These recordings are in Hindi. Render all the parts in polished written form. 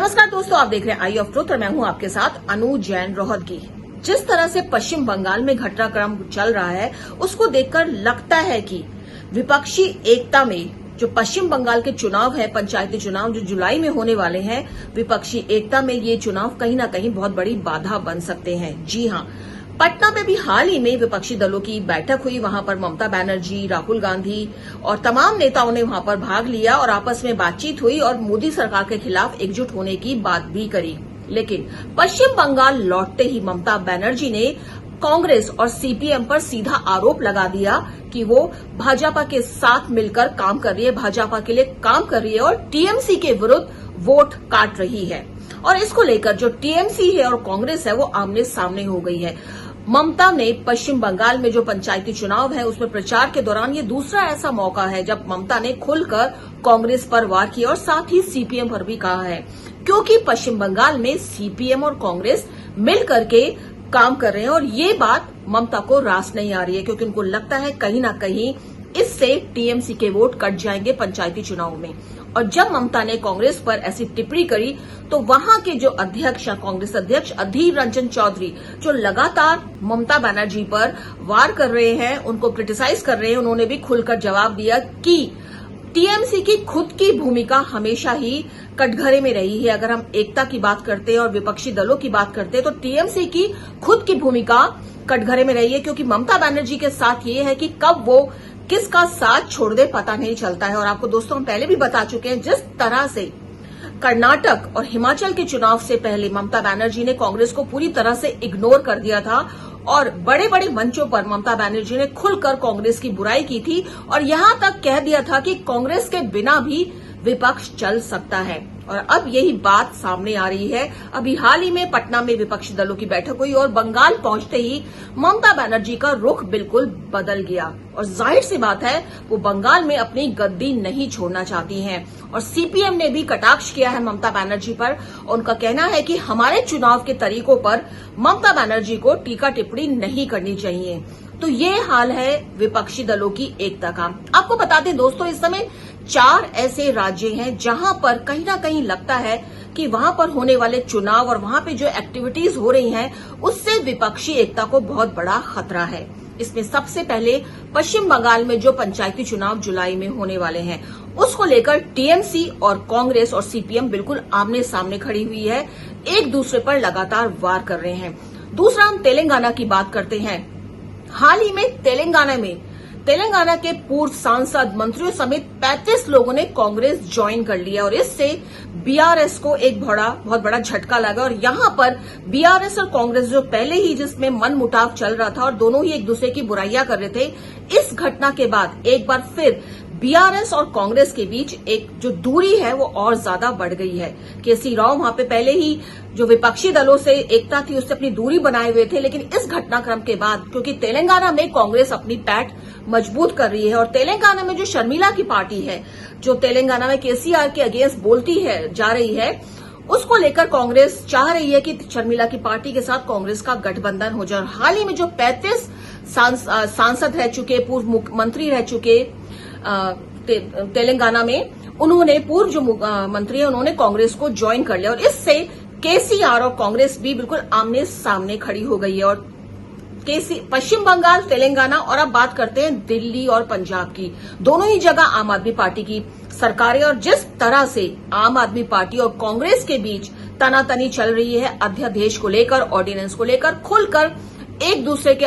नमस्कार दोस्तों, आप देख रहे हैं आई ऑफ ट्रुथ और मैं हूं आपके साथ अनु जैन रोहतगी। जिस तरह से पश्चिम बंगाल में घटनाक्रम चल रहा है उसको देखकर लगता है कि विपक्षी एकता में जो पश्चिम बंगाल के चुनाव है, पंचायती चुनाव जो जुलाई में होने वाले हैं, विपक्षी एकता में ये चुनाव कहीं ना कहीं बहुत बड़ी बाधा बन सकते हैं। जी हां, पटना में भी हाल ही में विपक्षी दलों की बैठक हुई। वहां पर ममता बनर्जी, राहुल गांधी और तमाम नेताओं ने वहां पर भाग लिया और आपस में बातचीत हुई और मोदी सरकार के खिलाफ एकजुट होने की बात भी करी। लेकिन पश्चिम बंगाल लौटते ही ममता बनर्जी ने कांग्रेस और सीपीएम पर सीधा आरोप लगा दिया कि वो भाजपा के साथ मिलकर काम कर रही है, भाजपा के लिए काम कर रही है और टीएमसी के विरुद्ध वोट काट रही है। और इसको लेकर जो टीएमसी है और कांग्रेस है वो आमने सामने हो गई है। ममता ने पश्चिम बंगाल में जो पंचायती चुनाव है उसमें प्रचार के दौरान ये दूसरा ऐसा मौका है जब ममता ने खुलकर कांग्रेस पर वार किया और साथ ही सीपीएम पर भी कहा है, क्योंकि पश्चिम बंगाल में सीपीएम और कांग्रेस मिल करके काम कर रहे हैं और ये बात ममता को रास नहीं आ रही है, क्योंकि उनको लगता है कहीं ना कहीं इससे टीएमसी के वोट कट जाएंगे पंचायती चुनाव में। और जब ममता ने कांग्रेस पर ऐसी टिप्पणी करी तो वहां के जो अध्यक्ष, कांग्रेस अध्यक्ष अधीर रंजन चौधरी, जो लगातार ममता बनर्जी पर वार कर रहे हैं, उनको क्रिटिसाइज कर रहे हैं, उन्होंने भी खुलकर जवाब दिया कि टीएमसी की खुद की भूमिका हमेशा ही कटघरे में रही है। अगर हम एकता की बात करते हैं और विपक्षी दलों की बात करते हैं तो टीएमसी की खुद की भूमिका कटघरे में रही है, क्योंकि ममता बनर्जी के साथ ये है कि कब वो किसका साथ छोड़ दे पता नहीं चलता है। और आपको दोस्तों हम पहले भी बता चुके हैं, जिस तरह से कर्नाटक और हिमाचल के चुनाव से पहले ममता बनर्जी ने कांग्रेस को पूरी तरह से इग्नोर कर दिया था और बड़े बड़े मंचों पर ममता बनर्जी ने खुलकर कांग्रेस की बुराई की थी और यहां तक कह दिया था कि कांग्रेस के बिना भी विपक्ष चल सकता है। और अब यही बात सामने आ रही है। अभी हाल ही में पटना में विपक्षी दलों की बैठक हुई और बंगाल पहुंचते ही ममता बनर्जी का रुख बिल्कुल बदल गया और जाहिर सी बात है वो बंगाल में अपनी गद्दी नहीं छोड़ना चाहती हैं। और सीपीएम ने भी कटाक्ष किया है ममता बनर्जी पर। उनका कहना है कि हमारे चुनाव के तरीकों पर ममता बनर्जी को टीका टिप्पणी नहीं करनी चाहिए। तो ये हाल है विपक्षी दलों की एकता का। आपको बता दें दोस्तों, इस समय 4 ऐसे राज्य हैं जहां पर कहीं ना कहीं लगता है कि वहां पर होने वाले चुनाव और वहां पे जो एक्टिविटीज हो रही हैं उससे विपक्षी एकता को बहुत बड़ा खतरा है। इसमें सबसे पहले पश्चिम बंगाल में जो पंचायती चुनाव जुलाई में होने वाले हैं उसको लेकर टीएमसी और कांग्रेस और सीपीएम बिल्कुल आमने सामने खड़ी हुई है, एक दूसरे पर लगातार वार कर रहे हैं। दूसरा, हम तेलंगाना की बात करते हैं। हाल ही में तेलंगाना के पूर्व सांसद, मंत्रियों समेत 35 लोगों ने कांग्रेस ज्वाइन कर लिया और इससे बीआरएस को एक बहुत बड़ा झटका लगा। और यहां पर बीआरएस और कांग्रेस जो पहले ही जिसमें मनमुटाव चल रहा था और दोनों ही एक दूसरे की बुराइयां कर रहे थे, इस घटना के बाद एक बार फिर बीआरएस और कांग्रेस के बीच एक जो दूरी है वो और ज्यादा बढ़ गई है। केसी राव वहां पे पहले ही जो विपक्षी दलों से एकता थी उससे अपनी दूरी बनाए हुए थे, लेकिन इस घटनाक्रम के बाद क्योंकि तेलंगाना में कांग्रेस अपनी पैठ मजबूत कर रही है और तेलंगाना में जो शर्मिला की पार्टी है, जो तेलंगाना में केसीआर के अगेंस्ट बोलती है जा रही है, उसको लेकर कांग्रेस चाह रही है कि शर्मिला की पार्टी के साथ कांग्रेस का गठबंधन हो जाए। हाल ही में जो 35 सांसद रह चुके, पूर्व मुख्यमंत्री रह चुके तेलंगाना में, उन्होंने पूर्व जो मंत्री है उन्होंने कांग्रेस को ज्वाइन कर लिया और इससे केसीआर और कांग्रेस भी बिल्कुल आमने सामने खड़ी हो गई है। और पश्चिम बंगाल, तेलंगाना और अब बात करते हैं दिल्ली और पंजाब की, दोनों ही जगह आम आदमी पार्टी की सरकारें और जिस तरह से आम आदमी पार्टी और कांग्रेस के बीच तनातनी चल रही है अध्यादेश को लेकर, ऑर्डिनेंस को लेकर, खुलकर एक दूसरे के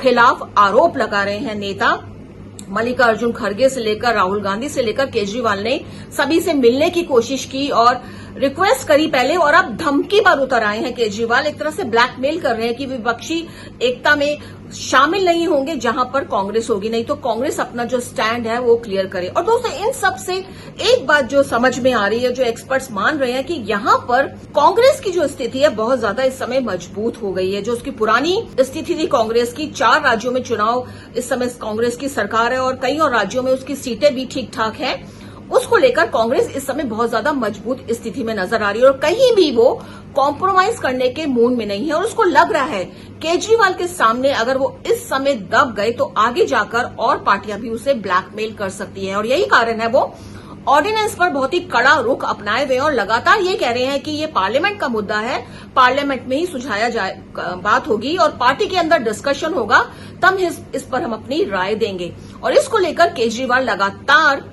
खिलाफ आरोप लगा रहे हैं नेता। मल्लिकार्जुन खड़गे से लेकर राहुल गांधी से लेकर केजरीवाल ने सभी से मिलने की कोशिश की और रिक्वेस्ट करी पहले, और अब धमकी पर उतर आए हैं केजरीवाल। एक तरह से ब्लैकमेल कर रहे हैं कि विपक्षी एकता में शामिल नहीं होंगे जहां पर कांग्रेस होगी, नहीं तो कांग्रेस अपना जो स्टैंड है वो क्लियर करे। और दोस्तों, इन सब से एक बात जो समझ में आ रही है, जो एक्सपर्ट्स मान रहे हैं कि यहां पर कांग्रेस की जो स्थिति है बहुत ज्यादा इस समय मजबूत हो गई है। जो उसकी पुरानी स्थिति थी कांग्रेस की, 4 राज्यों में चुनाव इस समय कांग्रेस की सरकार है और कई और राज्यों में उसकी सीटें भी ठीक ठाक है, उसको लेकर कांग्रेस इस समय बहुत ज्यादा मजबूत स्थिति में नजर आ रही है और कहीं भी वो कॉम्प्रोमाइज करने के मूड में नहीं है। और उसको लग रहा है केजरीवाल के सामने अगर वो इस समय दब गए तो आगे जाकर और पार्टियां भी उसे ब्लैकमेल कर सकती हैं और यही कारण है वो ऑर्डिनेंस पर बहुत ही कड़ा रुख अपनाए हुए और लगातार ये कह रहे हैं कि ये पार्लियामेंट का मुद्दा है, पार्लियामेंट में ही सुलझाया जाए, बात होगी और पार्टी के अंदर डिस्कशन होगा, तब इस पर हम अपनी राय देंगे। और इसको लेकर केजरीवाल लगातार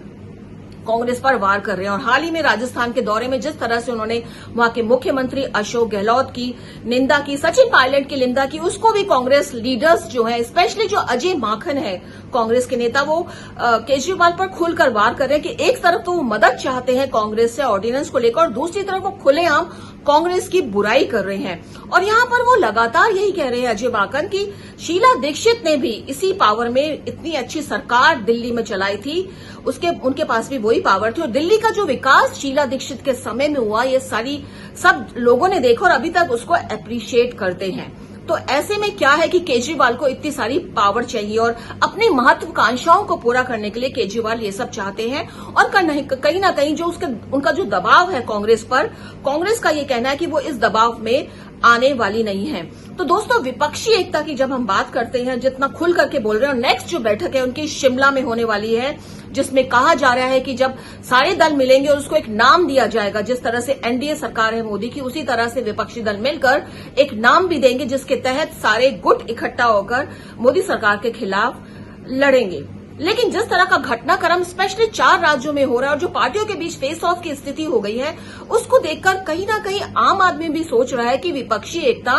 कांग्रेस पर वार कर रहे हैं और हाल ही में राजस्थान के दौरे में जिस तरह से उन्होंने वहां के मुख्यमंत्री अशोक गहलोत की निंदा की, सचिन पायलट की निंदा की, उसको भी कांग्रेस लीडर्स जो है, स्पेशली जो अजय माखन है कांग्रेस के नेता, वो केजरीवाल पर खुलकर वार कर रहे हैं कि एक तरफ तो वो मदद चाहते हैं कांग्रेस से ऑर्डिनेंस को लेकर और दूसरी तरफ वो खुलेआम कांग्रेस की बुराई कर रहे हैं। और यहां पर वो लगातार यही कह रहे हैं अजय माकन की शीला दीक्षित ने भी इसी पावर में इतनी अच्छी सरकार दिल्ली में चलाई थी, उनके पास भी वही पावर थी और दिल्ली का जो विकास शीला दीक्षित के समय में हुआ, ये सब लोगों ने देखा और अभी तक उसको अप्रिशिएट करते हैं। तो ऐसे में क्या है कि केजरीवाल को इतनी सारी पावर चाहिए और अपनी महत्वाकांक्षाओं को पूरा करने के लिए केजरीवाल ये सब चाहते हैं और कहीं ना कहीं जो उनका जो दबाव है कांग्रेस पर, कांग्रेस का ये कहना है कि वो इस दबाव में आने वाली नहीं है। तो दोस्तों, विपक्षी एकता की जब हम बात करते हैं, जितना खुल करके बोल रहे हैं, और नेक्स्ट जो बैठक है उनकी शिमला में होने वाली है, जिसमें कहा जा रहा है कि जब सारे दल मिलेंगे और उसको एक नाम दिया जाएगा, जिस तरह से एनडीए सरकार है मोदी की, उसी तरह से विपक्षी दल मिलकर एक नाम भी देंगे जिसके तहत सारे गुट इकट्ठा होकर मोदी सरकार के खिलाफ लड़ेंगे। लेकिन जिस तरह का घटनाक्रम स्पेशली 4 राज्यों में हो रहा है और जो पार्टियों के बीच फेस ऑफ की स्थिति हो गई है, उसको देखकर कहीं ना कहीं आम आदमी भी सोच रहा है कि विपक्षी एकता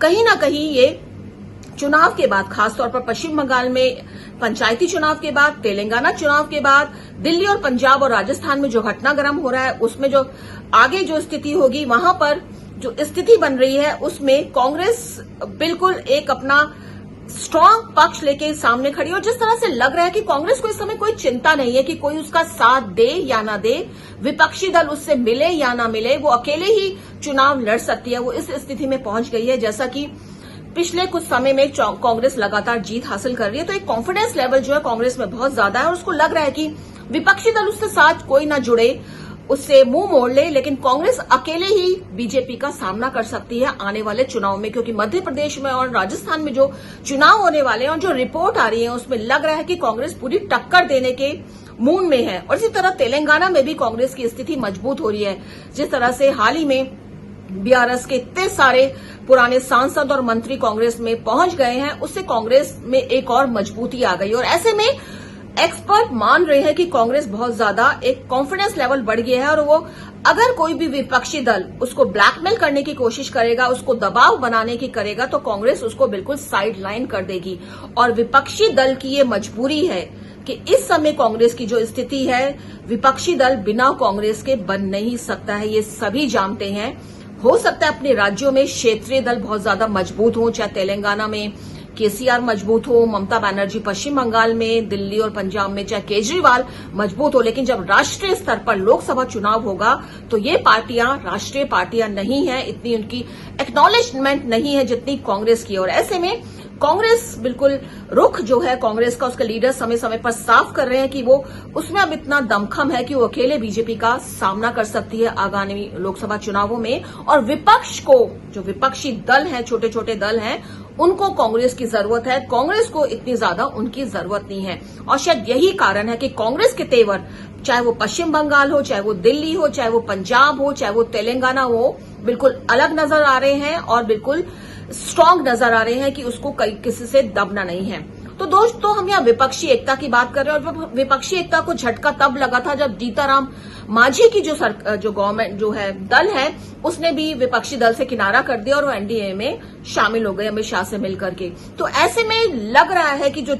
कहीं ना कहीं ये चुनाव के बाद, खासतौर पर पश्चिम बंगाल में पंचायती चुनाव के बाद, तेलंगाना चुनाव के बाद, दिल्ली और पंजाब और राजस्थान में जो घटनाक्रम हो रहा है, उसमें जो आगे जो स्थिति होगी, वहां पर जो स्थिति बन रही है, उसमें कांग्रेस बिल्कुल एक अपना स्ट्रांग पक्ष लेके सामने खड़ी है और जिस तरह से लग रहा है कि कांग्रेस को इस समय कोई चिंता नहीं है कि कोई उसका साथ दे या ना दे, विपक्षी दल उससे मिले या ना मिले, वो अकेले ही चुनाव लड़ सकती है। वो इस स्थिति में पहुंच गई है जैसा कि पिछले कुछ समय में कांग्रेस लगातार जीत हासिल कर रही है। तो एक कॉन्फिडेंस लेवल जो है कांग्रेस में बहुत ज्यादा है और उसको लग रहा है कि विपक्षी दल उसके साथ कोई ना जुड़े, उससे मुंह मोड़ ले, लेकिन कांग्रेस अकेले ही बीजेपी का सामना कर सकती है आने वाले चुनाव में, क्योंकि मध्य प्रदेश में और राजस्थान में जो चुनाव होने वाले हैं और जो रिपोर्ट आ रही है उसमें लग रहा है कि कांग्रेस पूरी टक्कर देने के मूड में है। और इसी तरह तेलंगाना में भी कांग्रेस की स्थिति मजबूत हो रही है। जिस तरह से हाल ही में बीआरएस के इतने सारे पुराने सांसद और मंत्री कांग्रेस में पहुंच गए हैं, उससे कांग्रेस में एक और मजबूती आ गई और ऐसे में एक्सपर्ट मान रहे हैं कि कांग्रेस बहुत ज्यादा एक कॉन्फिडेंस लेवल बढ़ गया है और वो अगर कोई भी विपक्षी दल उसको ब्लैकमेल करने की कोशिश करेगा, उसको दबाव बनाने की करेगा, तो कांग्रेस उसको बिल्कुल साइड लाइन कर देगी। और विपक्षी दल की ये मजबूरी है कि इस समय कांग्रेस की जो स्थिति है, विपक्षी दल बिना कांग्रेस के बन नहीं सकता है, ये सभी जानते हैं। हो सकता है अपने राज्यों में क्षेत्रीय दल बहुत ज्यादा मजबूत हो, चाहे तेलंगाना में केसीआर मजबूत हो, ममता बनर्जी पश्चिम बंगाल में, दिल्ली और पंजाब में चाहे केजरीवाल मजबूत हो, लेकिन जब राष्ट्रीय स्तर पर लोकसभा चुनाव होगा तो ये पार्टियां राष्ट्रीय पार्टियां नहीं है, इतनी उनकी एक्नॉलेजमेंट नहीं है जितनी कांग्रेस की। और ऐसे में कांग्रेस बिल्कुल रुख जो है कांग्रेस का, उसके लीडर समय समय पर साफ कर रहे हैं कि वो उसमें अब इतना दमखम है कि वो अकेले बीजेपी का सामना कर सकती है आगामी लोकसभा चुनावों में। और विपक्ष को, जो विपक्षी दल हैं, छोटे छोटे दल हैं, उनको कांग्रेस की जरूरत है, कांग्रेस को इतनी ज्यादा उनकी जरूरत नहीं है। और शायद यही कारण है कि कांग्रेस के तेवर, चाहे वो पश्चिम बंगाल हो, चाहे वो दिल्ली हो, चाहे वो पंजाब हो, चाहे वो तेलंगाना हो, बिल्कुल अलग नजर आ रहे हैं और बिल्कुल स्ट्रांग नजर आ रहे हैं कि उसको किसी से दबना नहीं है। तो दोस्तों, हम यहाँ विपक्षी एकता की बात कर रहे हैं और विपक्षी एकता को झटका तब लगा था जब जीताराम मांझी की जो गवर्नमेंट जो है दल है, उसने भी विपक्षी दल से किनारा कर दिया और वो एनडीए में शामिल हो गए अमित शाह से मिलकर के। तो ऐसे में लग रहा है कि जो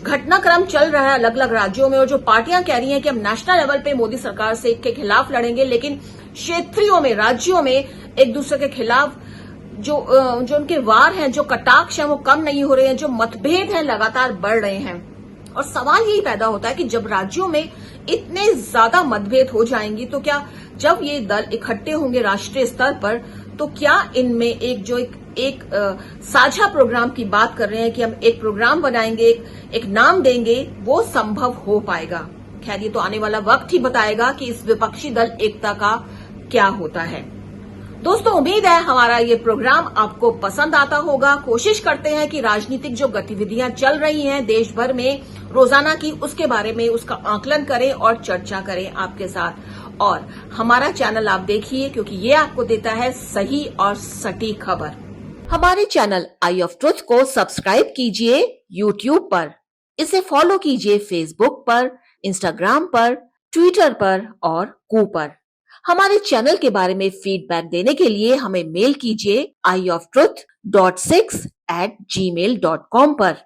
घटनाक्रम चल रहा है अलग अलग राज्यों में और जो पार्टियां कह रही हैं कि हम नेशनल लेवल पे मोदी सरकार से के खिलाफ लड़ेंगे, लेकिन क्षेत्रीयों में, राज्यों में एक दूसरे के खिलाफ जो उनके वार हैं, जो कटाक्ष हैं, वो कम नहीं हो रहे हैं, जो मतभेद हैं लगातार बढ़ रहे हैं। और सवाल यही पैदा होता है कि जब राज्यों में इतने ज्यादा मतभेद हो जाएंगी तो क्या, जब ये दल इकट्ठे होंगे राष्ट्रीय स्तर पर, तो क्या इनमें एक साझा प्रोग्राम की बात कर रहे हैं कि हम एक प्रोग्राम बनाएंगे, एक नाम देंगे, वो संभव हो पाएगा? खैर, ये तो आने वाला वक्त ही बताएगा कि इस विपक्षी दल एकता का क्या होता है। दोस्तों, उम्मीद है हमारा ये प्रोग्राम आपको पसंद आता होगा। कोशिश करते हैं कि राजनीतिक जो गतिविधियां चल रही हैं देश भर में रोजाना की, उसके बारे में उसका आकलन करें और चर्चा करें आपके साथ। और हमारा चैनल आप देखिए, क्योंकि ये आपको देता है सही और सटीक खबर। हमारे चैनल आई ऑफ ट्रुथ को सब्सक्राइब कीजिए यूट्यूब पर, इसे फॉलो कीजिए फेसबुक पर, इंस्टाग्राम पर, ट्विटर पर और कू पर। हमारे चैनल के बारे में फीडबैक देने के लिए हमें मेल कीजिए ioftruth.6@gmail.com पर।